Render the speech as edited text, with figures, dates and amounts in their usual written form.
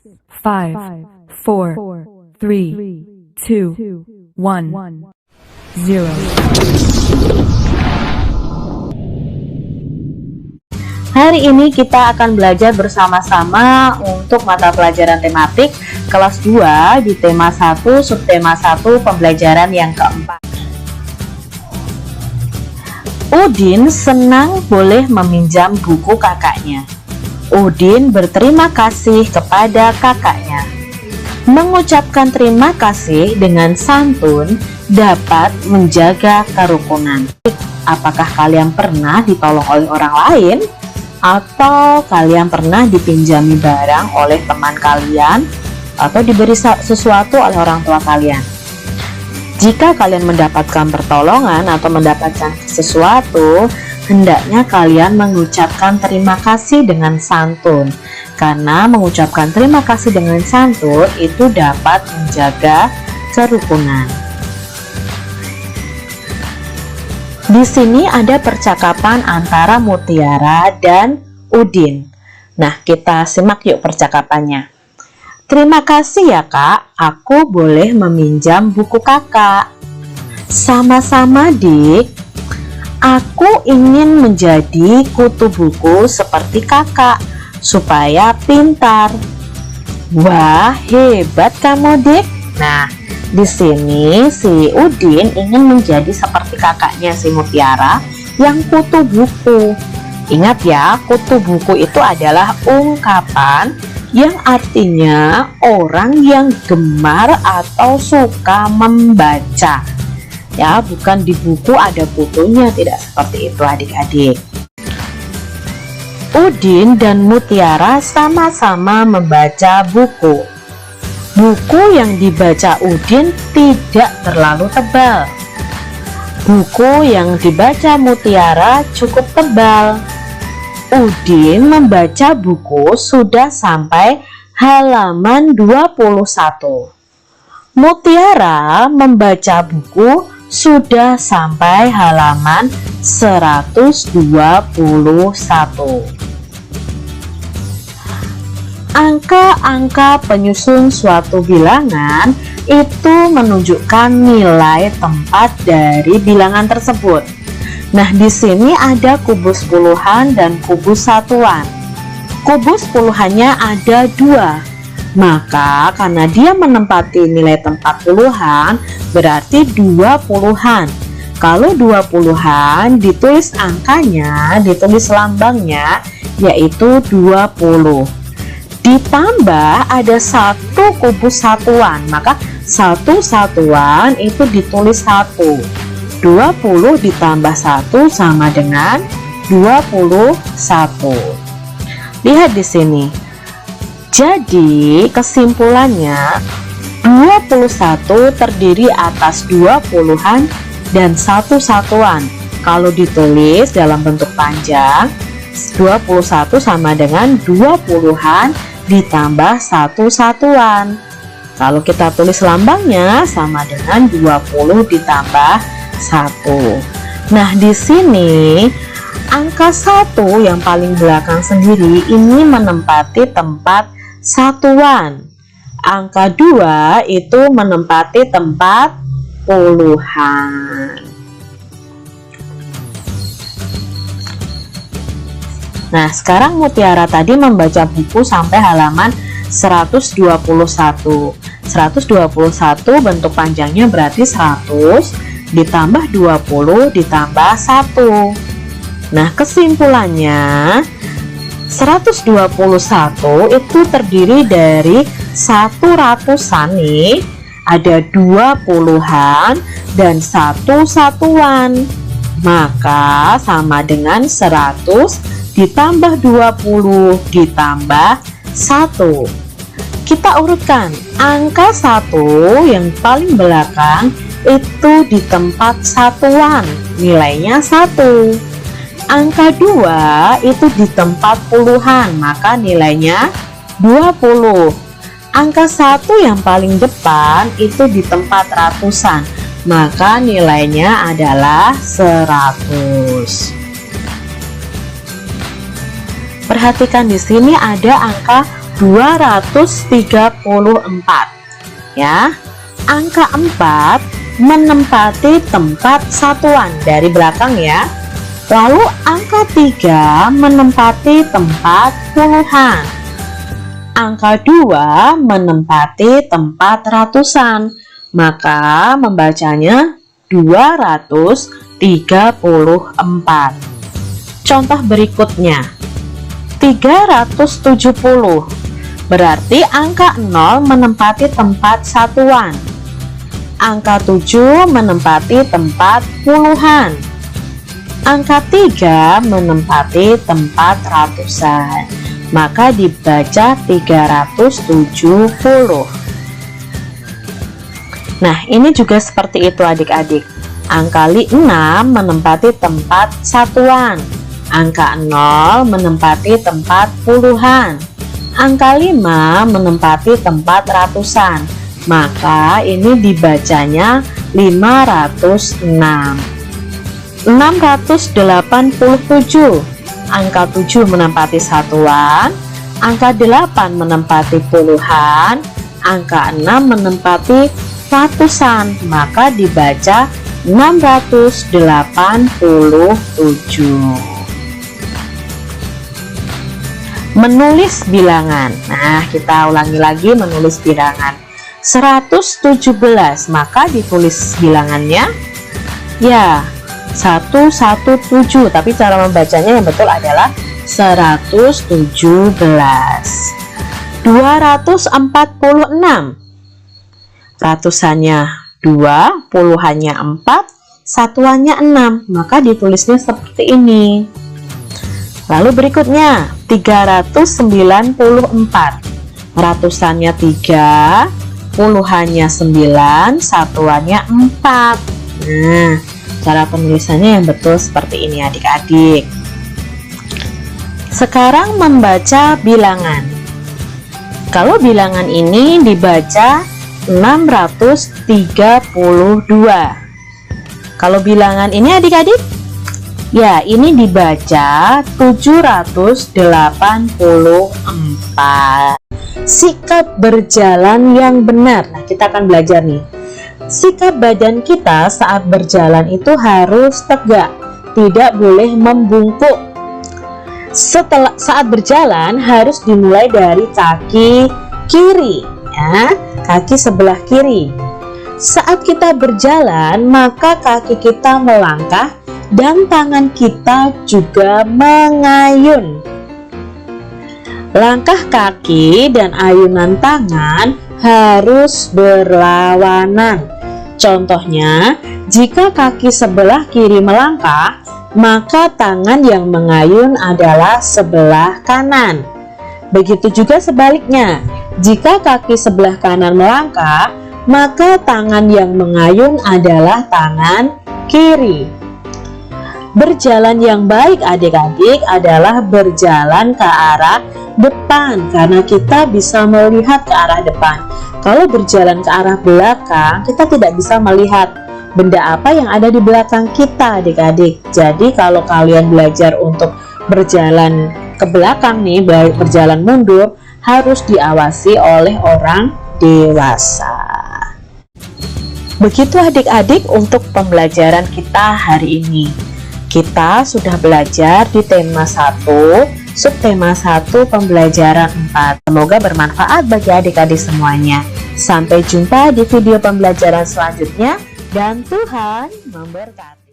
5, 4, 3, 2, 1, 0. Hari ini kita akan belajar bersama-sama untuk mata pelajaran tematik kelas 2 di tema 1, subtema 1, pembelajaran yang keempat. Udin senang boleh meminjam buku kakaknya. Udin berterima kasih kepada kakaknya. Mengucapkan terima kasih dengan santun dapat menjaga kerukunan. Apakah kalian pernah ditolong oleh orang lain? Atau kalian pernah dipinjami barang oleh teman kalian atau diberi sesuatu oleh orang tua kalian? Jika kalian mendapatkan pertolongan atau mendapatkan sesuatu, hendaknya kalian mengucapkan terima kasih dengan santun, karena mengucapkan terima kasih dengan santun itu dapat menjaga kerukunan. Di sini ada percakapan antara Mutiara dan Udin. Nah, kita simak yuk percakapannya. Terima kasih ya kak, aku boleh meminjam buku kakak. Sama-sama dik, aku ingin menjadi kutu buku seperti kakak, supaya pintar. Wah, hebat kamu dik. Nah, di sini si Udin ingin menjadi seperti kakaknya si Mutiara yang kutu buku. Ingat ya, kutu buku itu adalah ungkapan yang artinya orang yang gemar atau suka membaca. Ya, bukan di buku ada kutunya, tidak seperti itu adik-adik. Udin dan Mutiara sama-sama membaca buku. Buku yang dibaca Udin tidak terlalu tebal. Buku yang dibaca Mutiara cukup tebal. Udin membaca buku sudah sampai halaman 21. Mutiara membaca buku sudah sampai halaman 121. Angka-angka penyusun suatu bilangan itu menunjukkan nilai tempat dari bilangan tersebut. Nah, di sini ada kubus puluhan dan kubus satuan. Kubus puluhannya ada 2. Maka karena dia menempati nilai tempat puluhan, berarti 2 puluhan. Kalau 2 puluhan ditulis angkanya, ditulis lambangnya, yaitu 20. Ditambah ada 1 kubus satuan, maka 1 satuan itu ditulis 1. 20 ditambah 1 sama dengan 21. Lihat di sini. Jadi kesimpulannya 21 terdiri atas 2 puluhan dan 1 satuan. Kalau ditulis dalam bentuk panjang, 21 sama dengan 2 puluhan ditambah 1 satuan. Kalau kita tulis lambangnya sama dengan 20 ditambah 1. Nah, di sini angka 1 yang paling belakang sendiri ini menempati tempat satuan. Angka 2 itu menempati tempat puluhan. Nah, sekarang Mutiara tadi membaca buku sampai halaman 121. 121 bentuk panjangnya berarti 100 ditambah 20 ditambah 1. Nah, kesimpulannya 121 itu terdiri dari 1 ratusan nih, ada 2 puluhan dan 1 satuan. Maka sama dengan 100 ditambah 20 ditambah 1. Kita urutkan. Angka 1 yang paling belakang itu di tempat satuan, nilainya 1. Angka 2 itu di tempat puluhan, maka nilainya 20. Angka 1 yang paling depan itu di tempat ratusan, maka nilainya adalah 100. Perhatikan di sini ada angka 234. Ya, angka 4 menempati tempat satuan dari belakang ya. Lalu angka 3 menempati tempat puluhan. Angka 2 menempati tempat ratusan. Maka membacanya 234. Contoh berikutnya 370. Berarti angka 0 menempati tempat satuan. Angka 7 menempati tempat puluhan. Angka 3 menempati tempat ratusan. Maka dibaca 370. Nah, ini juga seperti itu adik-adik. Angka 6 menempati tempat satuan. Angka 0 menempati tempat puluhan. Angka 5 menempati tempat ratusan. Maka ini dibacanya 506. 687. Angka 7 menempati satuan. Angka 8 menempati puluhan. Angka 6 menempati ratusan. Maka dibaca 687. Menulis bilangan. Nah, kita ulangi lagi menulis bilangan. 117, maka ditulis bilangannya ya 117, tapi cara membacanya yang betul adalah 117. 246, ratusannya 2, puluhannya 4, satuannya 6, maka ditulisnya seperti ini. Lalu berikutnya 394, ratusannya 3, puluhannya 9, satuannya 4. Nah, cara penulisannya yang betul seperti ini adik-adik. Sekarang membaca bilangan. Kalau bilangan ini dibaca 632. Kalau bilangan ini adik-adik, ya, ini dibaca 784. Sikap berjalan yang benar. Nah, kita akan belajar nih. Sikap badan kita saat berjalan itu harus tegak, tidak boleh membungkuk. Saat berjalan harus dimulai dari kaki kiri, ya, kaki sebelah kiri. Saat kita berjalan, maka kaki kita melangkah dan tangan kita juga mengayun. Langkah kaki dan ayunan tangan harus berlawanan. Contohnya, jika kaki sebelah kiri melangkah, maka tangan yang mengayun adalah sebelah kanan. Begitu juga sebaliknya, jika kaki sebelah kanan melangkah, maka tangan yang mengayun adalah tangan kiri. Berjalan yang baik adik-adik adalah berjalan ke arah depan, karena kita bisa melihat ke arah depan. Kalau berjalan ke arah belakang, kita tidak bisa melihat benda apa yang ada di belakang kita adik-adik. Jadi kalau kalian belajar untuk berjalan ke belakang nih, berjalan mundur, harus diawasi oleh orang dewasa. Begitu adik-adik untuk pembelajaran kita hari ini. Kita sudah belajar di tema 1, subtema 1, pembelajaran 4. Semoga bermanfaat bagi adik-adik semuanya. Sampai jumpa di video pembelajaran selanjutnya dan Tuhan memberkati.